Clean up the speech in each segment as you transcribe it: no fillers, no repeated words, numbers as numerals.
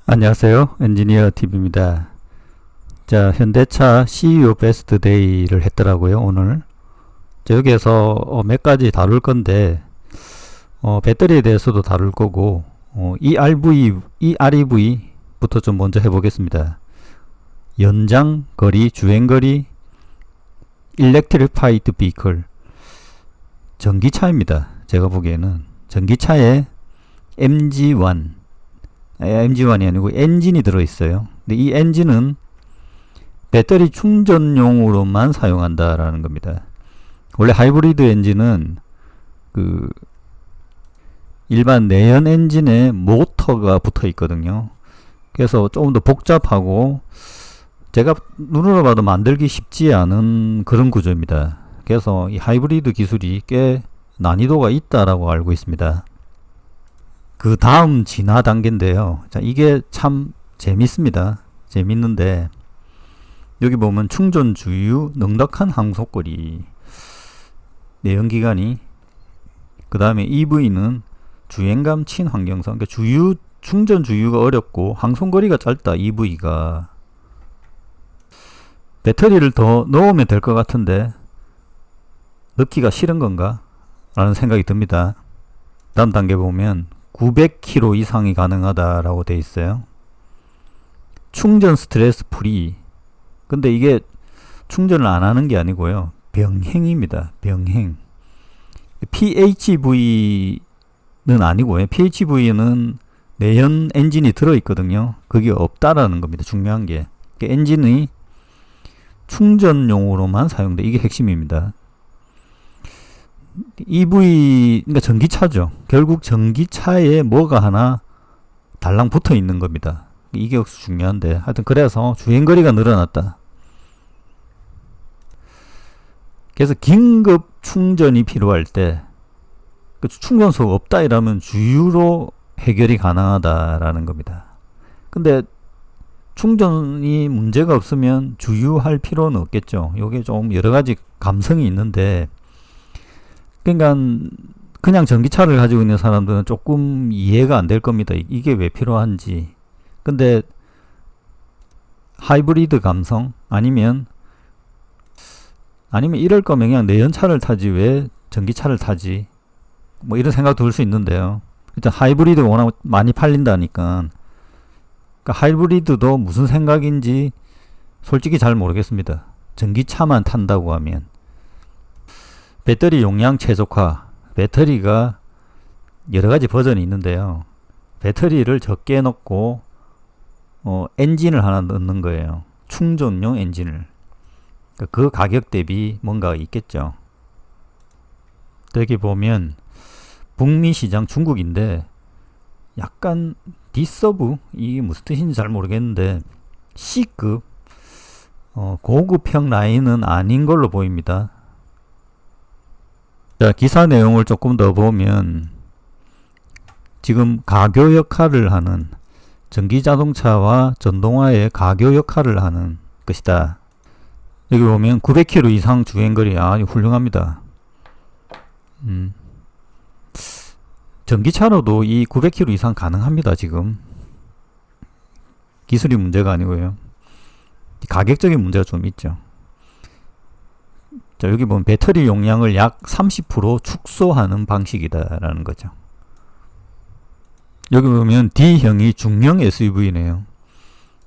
안녕하세요. 엔지니어 TV입니다. 자, 현대차 CEO 베스트 데이를 했더라고요, 오늘. 자, 여기에서 몇 가지 다룰 건데, 배터리에 대해서도 다룰 거고, EREV부터 좀 먼저 해보겠습니다. 연장 거리, 주행 거리, Electrified Vehicle. 전기차입니다. 제가 보기에는. 전기차에 MG1이 아니고 엔진이 들어있어요. 근데 이 엔진은 배터리 충전용으로만 사용한다라는 겁니다. 원래 하이브리드 엔진은 그 일반 내연 엔진에 모터가 붙어 있거든요. 그래서 조금 더 복잡하고 제가 눈으로 봐도 만들기 쉽지 않은 그런 구조입니다. 그래서 이 하이브리드 기술이 꽤 난이도가 있다라고 알고 있습니다. 그 다음 진화 단계인데요. 자, 이게 참 재밌습니다. 재밌는데 여기 보면 충전 주유, 넉넉한 항속거리, 내연기관이, 그 다음에 EV는 주행감, 친환경성. 그러니까 충전 주유가 어렵고 항속거리가 짧다. EV가 배터리를 더 넣으면 될 것 같은데 넣기가 싫은 건가? 라는 생각이 듭니다. 다음 단계 보면 900km 이상이 가능하다라고 돼 있어요. 충전 스트레스 프리. 근데 이게 충전을 안 하는 게 아니고요. 병행입니다. 병행. PHV는 아니고요. PHV는 내연 엔진이 들어있거든요. 그게 없다라는 겁니다. 중요한 게. 엔진이 충전용으로만 사용돼. 이게 핵심입니다. EV, 그러니까 전기차죠. 결국 전기차에 뭐가 하나 달랑 붙어 있는 겁니다. 이게 역시 중요한데, 하여튼 그래서 주행거리가 늘어났다. 그래서 긴급 충전이 필요할 때, 충전소가 없다 이러면 주유로 해결이 가능하다라는 겁니다. 근데 충전이 문제가 없으면 주유할 필요는 없겠죠. 이게 좀 여러 가지 감성이 있는데, 그러니까 그냥 전기차를 가지고 있는 사람들은 조금 이해가 안 될 겁니다. 이게 왜 필요한지. 근데 하이브리드 감성 아니면 이럴 거면 그냥 내연차를 타지 왜 전기차를 타지, 뭐 이런 생각 들 수 있는데요. 일단 하이브리드가 워낙 많이 팔린다니까. 그러니까 하이브리드도 무슨 생각인지 솔직히 잘 모르겠습니다. 전기차만 탄다고 하면. 배터리 용량 최적화. 배터리가 여러 가지 버전이 있는데요. 배터리를 적게 넣고 엔진을 하나 넣는 거예요. 충전용 엔진을. 그 가격 대비 뭔가 있겠죠. 여기 보면 북미 시장 중국인데 약간 D서브, 이게 무슨 뜻인지 잘 모르겠는데 C급 고급형 라인은 아닌 걸로 보입니다. 자, 기사 내용을 조금 더 보면 지금 가교 역할을 하는, 전기자동차와 전동화의 가교 역할을 하는 것이다. 여기 보면 900km 이상 주행거리, 아주 훌륭합니다. 전기차로도 이 900km 이상 가능합니다. 지금 기술이 문제가 아니고요. 가격적인 문제가 좀 있죠. 자, 여기 보면 배터리 용량을 약 30% 축소하는 방식이다라는 거죠. 여기 보면 D형이 중형 SUV네요.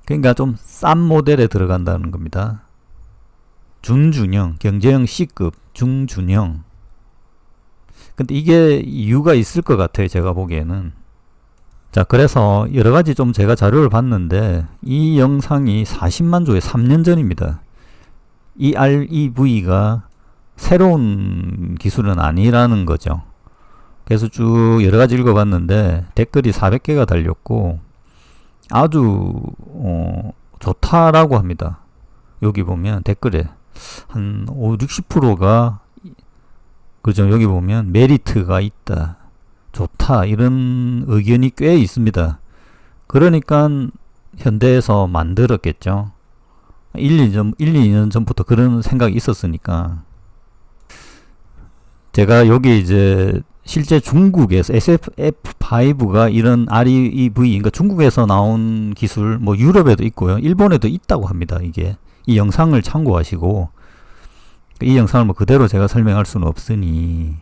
그러니까 좀 싼 모델에 들어간다는 겁니다. 준중형, 경제형 C급, 중준형. 근데 이게 이유가 있을 것 같아요. 제가 보기에는. 자, 그래서 여러 가지 좀 제가 자료를 봤는데 이 영상이 40만 조에 3년 전입니다. EREV가 새로운 기술은 아니라는 거죠. 그래서 쭉 여러 가지 읽어봤는데 댓글이 400개가 달렸고 아주 좋다라고 합니다. 여기 보면 댓글에 한 50-60%가 그죠. 여기 보면 메리트가 있다, 좋다, 이런 의견이 꽤 있습니다. 그러니까 현대에서 만들었겠죠. 2년 전부터 그런 생각이 있었으니까. 제가 여기 이제 실제 중국에서 SF5가 이런 REV, 그러니까 중국에서 나온 기술, 뭐 유럽에도 있고요, 일본에도 있다고 합니다. 이게 이 영상을 참고하시고, 이 영상을 뭐 그대로 제가 설명할 수는 없으니,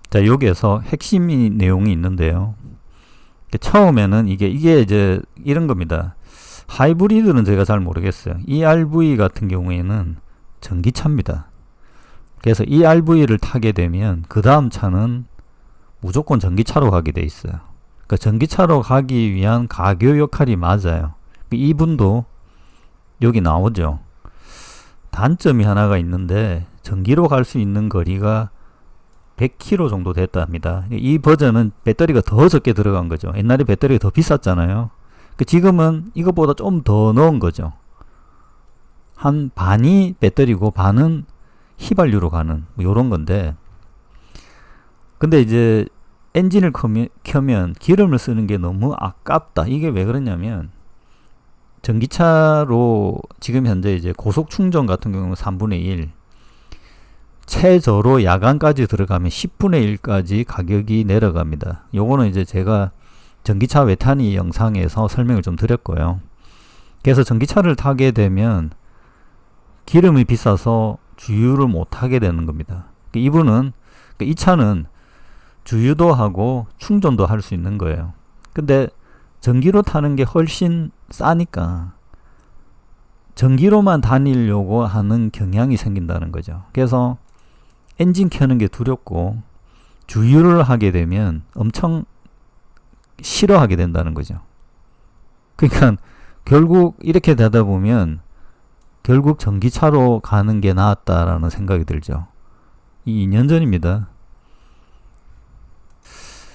자, 여기에서 핵심 내용이 있는데요. 처음에는 이게 이제 이런 겁니다. 하이브리드는 제가 잘 모르겠어요. ERV 같은 경우에는 전기차입니다. 그래서 ERV를 타게 되면 그 다음 차는 무조건 전기차로 가게 돼 있어요. 그러니까 전기차로 가기 위한 가교 역할이 맞아요. 이분도 여기 나오죠. 단점이 하나가 있는데 전기로 갈 수 있는 거리가 100km 정도 됐답니다. 이 버전은 배터리가 더 적게 들어간 거죠. 옛날에 배터리가 더 비쌌잖아요. 지금은 이것보다 좀 더 넣은 거죠. 한 반이 배터리고 반은 휘발유로 가는 뭐 요런 건데, 근데 이제 엔진을 켜면 기름을 쓰는 게 너무 아깝다. 이게 왜 그러냐면 전기차로 지금 현재 이제 고속 충전 같은 경우는 3분의 1, 최저로 야간까지 들어가면 10분의 1까지 가격이 내려갑니다. 요거는 이제 제가 전기차 외탄이 영상에서 설명을 좀 드렸고요. 그래서 전기차를 타게 되면 기름이 비싸서 주유를 못 하게 되는 겁니다. 이분은, 이 차는 주유도 하고 충전도 할 수 있는 거예요. 근데 전기로 타는 게 훨씬 싸니까 전기로만 다니려고 하는 경향이 생긴다는 거죠. 그래서 엔진 켜는 게 두렵고 주유를 하게 되면 엄청 싫어하게 된다는 거죠. 그러니까 결국 이렇게 되다 보면 결국 전기차로 가는 게 나았다라는 생각이 들죠. 이 2년 전입니다.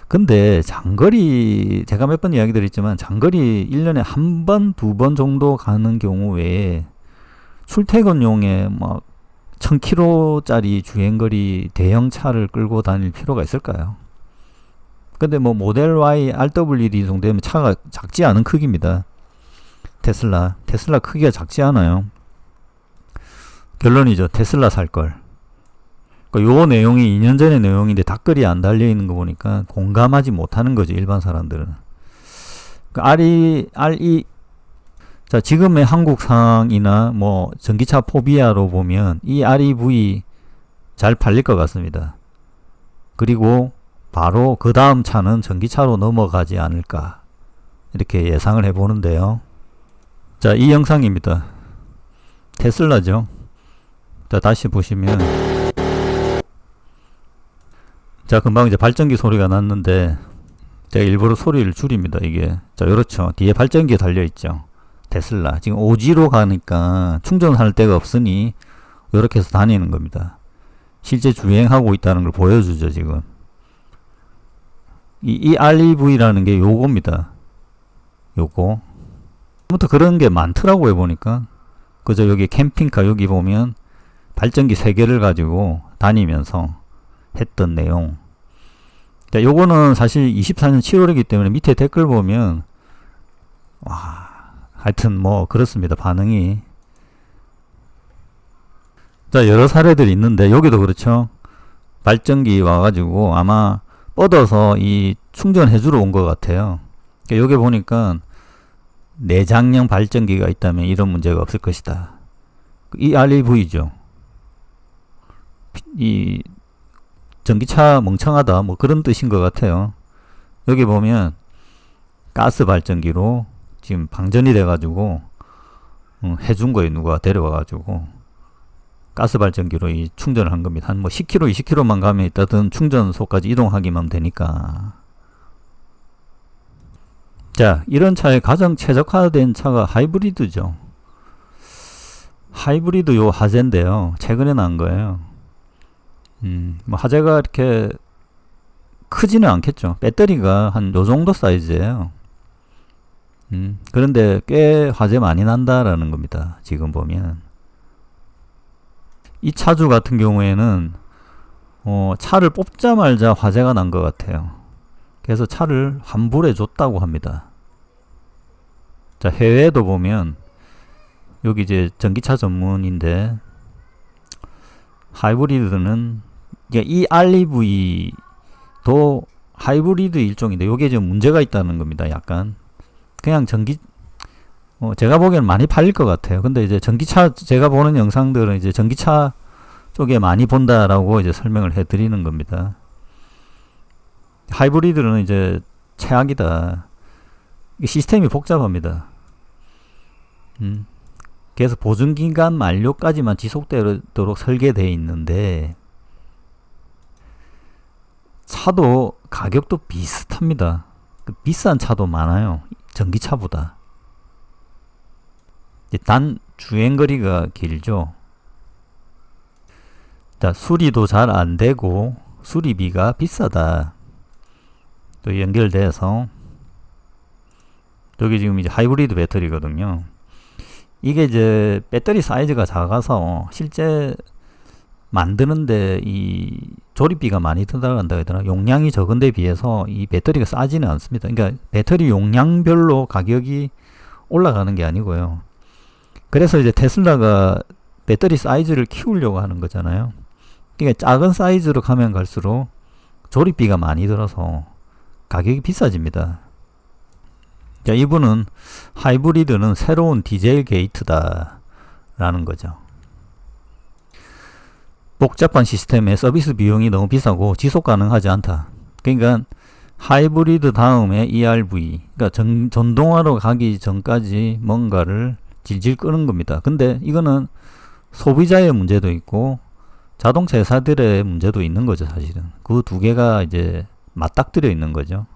근데 장거리, 제가 몇 번 이야기 드렸지만 장거리 1년에 한 번, 두 번 정도 가는 경우 외에 출퇴근용에 막 1000km짜리 주행거리 대형 차를 끌고 다닐 필요가 있을까요? 근데 뭐 모델 Y, RWD 정도 되면 차가 작지 않은 크기입니다. 테슬라 크기가 작지 않아요. 결론이죠. 테슬라 살걸. 그러니까 요 내용이 2년 전의 내용인데 댓글이 안 달려있는 거 보니까 공감하지 못하는 거죠. 일반 사람들은. 자, 지금의 한국 상황이나 뭐 전기차 포비아로 보면 이 REV 잘 팔릴 것 같습니다. 그리고 바로 그 다음 차는 전기차로 넘어가지 않을까, 이렇게 예상을 해보는데요. 자, 이 영상입니다. 테슬라죠. 자, 다시 보시면, 자, 금방 이제 발전기 소리가 났는데 제가 일부러 소리를 줄입니다. 이게, 자, 그렇죠. 뒤에 발전기가 달려있죠. 테슬라 지금 오지로 가니까 충전할 데가 없으니 이렇게 해서 다니는 겁니다. 실제 주행하고 있다는 걸 보여주죠. 지금 이 REV라는 게 요겁니다. 요거 아무튼 그런 게 많더라고요. 보니까 그저 여기 캠핑카 여기 보면 발전기 3개를 가지고 다니면서 했던 내용. 자, 요거는 사실 24년 7월이기 때문에 밑에 댓글 보면 와, 하여튼 뭐 그렇습니다. 반응이. 자, 여러 사례들이 있는데 여기도 그렇죠. 발전기 와가지고 아마 뻗어서 이 충전해 주러 온 것 같아요. 그러니까 여기 보니까 내장형 발전기가 있다면 이런 문제가 없을 것이다. 이 REV죠. 이 전기차 멍청하다 뭐 그런 뜻인 것 같아요. 여기 보면 가스 발전기로 지금 방전이 돼가지고 해준 거예요. 누가 데려와가지고 가스 발전기로 이 충전을 한 겁니다. 한 뭐 10km, 20km만 가면 있다든 충전소까지 이동하기만 되니까. 자, 이런 차에 가장 최적화된 차가 하이브리드죠. 하이브리드 요 하재인데요. 최근에 나온 거예요. 뭐 하재가 이렇게 크지는 않겠죠. 배터리가 한 요 정도 사이즈예요. 그런데 꽤 화재 많이 난다라는 겁니다. 지금 보면 이 차주 같은 경우에는 차를 뽑자마자 화재가 난 것 같아요. 그래서 차를 환불해 줬다고 합니다. 자, 해외에도 보면 여기 이제 전기차 전문인데 하이브리드는 이 REV도 하이브리드 일종인데 요게 좀 문제가 있다는 겁니다. 약간 그냥 제가 보기에는 많이 팔릴 것 같아요. 근데 이제 전기차 제가 보는 영상들은 이제 전기차 쪽에 많이 본다라고 이제 설명을 해드리는 겁니다. 하이브리드는 이제 최악이다. 시스템이 복잡합니다. 그래서 보증기간 만료까지만 지속되도록 설계되어 있는데 차도 가격도 비슷합니다. 비싼 차도 많아요. 전기차보다. 단 주행거리가 길죠. 자, 수리도 잘 안되고 수리비가 비싸다. 또 연결돼서 여기 지금 이제 하이브리드 배터리거든요. 이게 이제 배터리 사이즈가 작아서 실제 만드는데 이 조립비가 많이 들어간다 하더라. 용량이 적은 데 비해서 이 배터리가 싸지는 않습니다. 그러니까 배터리 용량별로 가격이 올라가는 게 아니고요. 그래서 이제 테슬라가 배터리 사이즈를 키우려고 하는 거잖아요. 그러니까 작은 사이즈로 가면 갈수록 조립비가 많이 들어서 가격이 비싸집니다. 자, 이분은 하이브리드는 새로운 디젤 게이트다 라는 거죠. 복잡한 시스템에 서비스 비용이 너무 비싸고 지속 가능하지 않다. 그러니까 하이브리드 다음에 ERV, 그러니까 전동화로 가기 전까지 뭔가를 질질 끄는 겁니다. 근데 이거는 소비자의 문제도 있고 자동차 회사들의 문제도 있는 거죠. 사실은 그 두 개가 이제 맞닥뜨려 있는 거죠.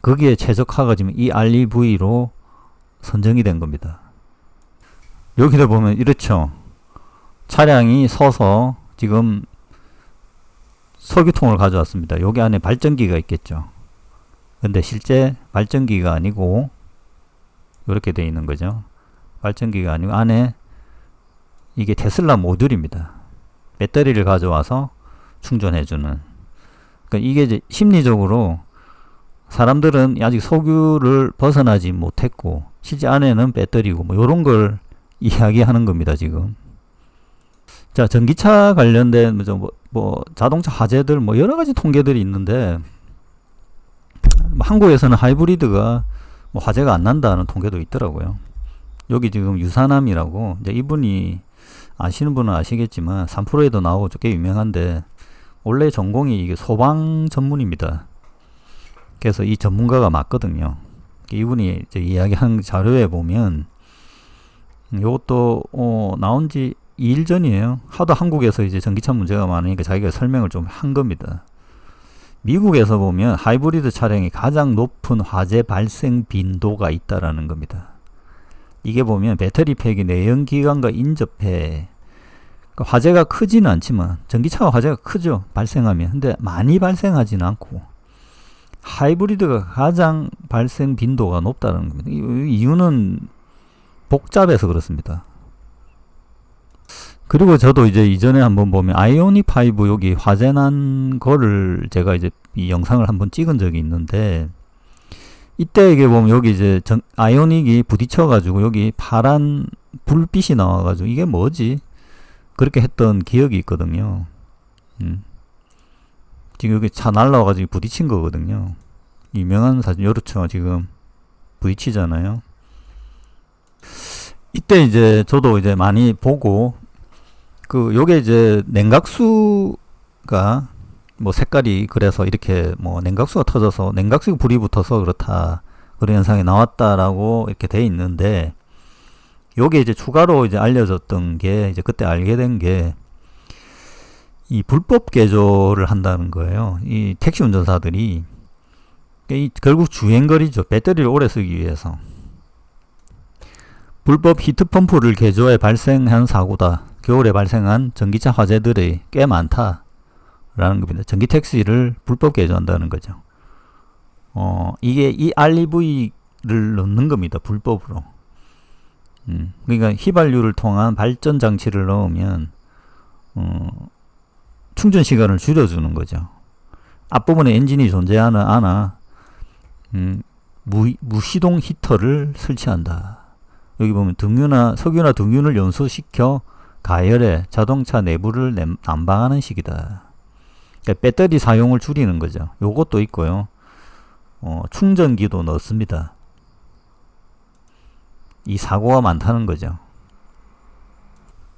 거기에 최적화가 지금 ERV로 선정이 된 겁니다. 여기를 보면 이렇죠. 차량이 서서 지금 석유통을 가져왔습니다. 여기 안에 발전기가 있겠죠. 근데 실제 발전기가 아니고 이렇게 되어 있는 거죠. 발전기가 아니고 안에 이게 테슬라 모듈입니다. 배터리를 가져와서 충전해주는. 그러니까 이게 이제 심리적으로 사람들은 아직 석유를 벗어나지 못했고 실제 안에는 배터리고 뭐 이런 걸 이야기하는 겁니다. 지금. 자, 전기차 관련된 자동차 화재들 뭐 여러 가지 통계들이 있는데 한국에서는 하이브리드가 뭐 화재가 안 난다는 통계도 있더라고요. 여기 지금 유사남이라고 이제 이분이 아시는 분은 아시겠지만 3프로에도 나오고 꽤 유명한데 원래 전공이 이게 소방 전문입니다. 그래서 이 전문가가 맞거든요. 이분이 이제 이야기한 자료에 보면 이것도 나온 지 2일 전이에요. 하도 한국에서 이제 전기차 문제가 많으니까 자기가 설명을 좀 한 겁니다. 미국에서 보면 하이브리드 차량이 가장 높은 화재 발생 빈도가 있다라는 겁니다. 이게 보면 배터리 팩이 내연기관과 인접해. 그러니까 화재가 크지는 않지만 전기차가 화재가 크죠. 발생하면. 근데 많이 발생하지는 않고 하이브리드가 가장 발생 빈도가 높다는 겁니다. 이유는 복잡해서 그렇습니다. 그리고 저도 이제 이전에 한번 보면 아이오닉 5 여기 화재 난 거를 제가 이제 이 영상을 한번 찍은 적이 있는데 이때 이게 보면 여기 이제 아이오닉이 부딪혀 가지고 여기 파란 불빛이 나와 가지고 이게 뭐지? 그렇게 했던 기억이 있거든요. 지금 여기 차 날라와 가지고 부딪힌 거거든요. 유명한 사진 요렇죠. 지금 부딪히잖아요. 이때 이제 저도 이제 많이 보고 요게 이제 냉각수가 뭐 색깔이 그래서 이렇게 뭐 냉각수가 터져서 냉각수에 불이 붙어서 그렇다 그런 현상이 나왔다라고 이렇게 돼 있는데 요게 이제 추가로 이제 알려졌던 게 이제 그때 알게 된 게 이 불법 개조를 한다는 거예요. 이 택시 운전사들이 결국 주행거리죠. 배터리를 오래 쓰기 위해서 불법 히트펌프를 개조해 발생한 사고다. 겨울에 발생한 전기차 화재들이 꽤 많다 라는 겁니다. 전기 택시를 불법 개조한다는 거죠. 이게 이 REV를 넣는 겁니다. 불법으로. 그러니까 휘발유를 통한 발전 장치를 넣으면 충전 시간을 줄여주는 거죠. 앞부분에 엔진이 존재하는 않아 무시동 히터를 설치한다. 여기 보면 석유나 등유를 연소시켜 가열해 자동차 내부를 난방하는 식이다. 그러니까 배터리 사용을 줄이는 거죠. 요것도 있고요. 충전기도 넣습니다. 이 사고가 많다는 거죠.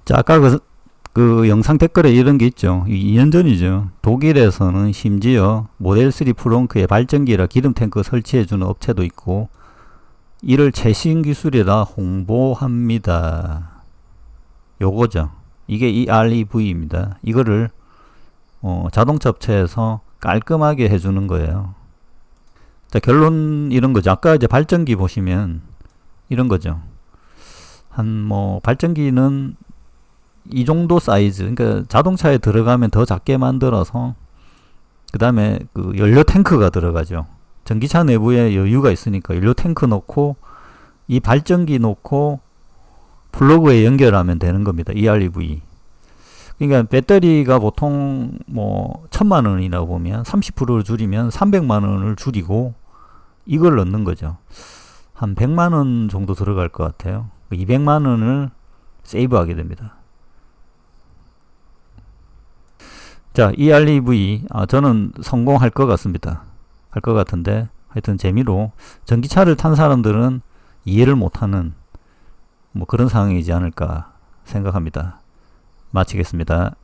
자, 아까 그 영상 댓글에 이런 게 있죠. 2년 전이죠. 독일에서는 심지어 모델 3 프롱크에 발전기라 기름 탱크 설치해주는 업체도 있고 이를 최신 기술이라 홍보합니다. 요거죠. 이게 EREV입니다. 이거를 자동차 업체에서 깔끔하게 해주는 거예요. 자, 결론 이런 거죠. 아까 이제 발전기 보시면 이런 거죠. 발전기는 이 정도 사이즈, 그러니까 자동차에 들어가면 더 작게 만들어서 그 다음에 그 연료 탱크가 들어가죠. 전기차 내부에 여유가 있으니까 연료 탱크 넣고 이 발전기 놓고 플러그에 연결하면 되는 겁니다. EREV. 그러니까 배터리가 보통 1000만원이라고 보면 30%를 줄이면 300만원을 줄이고 이걸 넣는 거죠. 한 100만원 정도 들어갈 것 같아요. 200만원을 세이브하게 됩니다. 자, EREV 저는 성공할 것 같습니다. 할 것 같은데 하여튼 재미로 전기차를 탄 사람들은 이해를 못하는 그런 상황이지 않을까 생각합니다. 마치겠습니다.